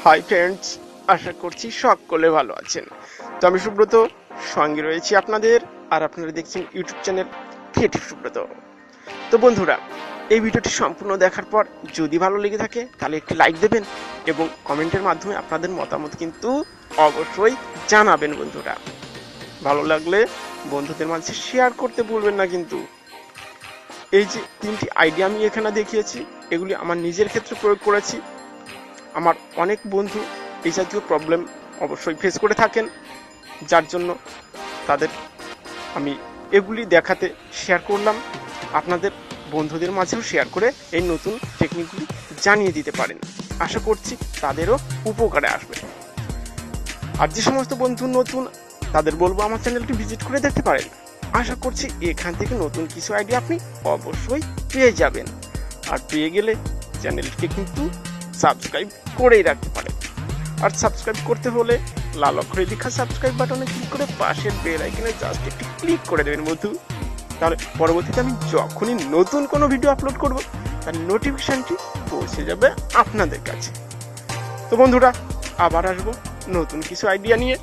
Hi friends, আশা করছি সকলে ভালো আছেন। তো আমি সুব্রত, সঙ্গে রয়েছি আপনাদের, আর আপনারা দেখছেন ইউটিউব চ্যানেল ক্রিয়েটিভ সুব্রত। তো বন্ধুরা, এই ভিডিওটি সম্পূর্ণ দেখার পর যদি ভালো লেগে থাকে তাহলে একটি লাইক দেবেন এবং কমেন্টের মাধ্যমে আপনাদের মতামত কিন্তু অবশ্যই জানাবেন। বন্ধুরা, ভালো লাগলে বন্ধুদের মাঝে শেয়ার করতে ভুলবেন না কিন্তু। এই যে 3টি আইডিয়া আমি এখানে দেখিয়েছি, এগুলি আমার নিজের ক্ষেত্রে প্রয়োগ করেছি। আমার অনেক বন্ধু এই জাতীয় প্রবলেম অবশ্যই ফেস করে থাকেন, যার জন্য তাদের আমি এগুলি দেখাতে শেয়ার করলাম। আপনাদের বন্ধুদের মাঝেও শেয়ার করে এই নতুন টেকনিকগুলি জানিয়ে দিতে পারেন। আশা করছি তাদেরও উপকারে আসবে। আর যে সমস্ত বন্ধু নতুন, তাদের বলবো আমার চ্যানেলটি ভিজিট করে দেখতে পারেন। আশা করছি এখান থেকে নতুন কিছু আইডিয়া আপনি অবশ্যই পেয়ে যাবেন। আর পেয়ে গেলে চ্যানেলটিকে কিন্তু সাবস্ক্রাইব করেই রাখতে পারেন। আর সাবস্ক্রাইব করতে হলে লাল অক্ষরে লেখা সাবস্ক্রাইব বাটনে ক্লিক করে পাশের বেল আইকনে জাস্ট একটি ক্লিক করে দেবেন বন্ধু। তাহলে পরবর্তীতে আমি যখনই নতুন কোনো ভিডিও আপলোড করব তার নোটিফিকেশনটি পৌঁছে যাবে আপনাদের কাছে। তো বন্ধুরা, আবার আসবো নতুন কিছু আইডিয়া নিয়ে।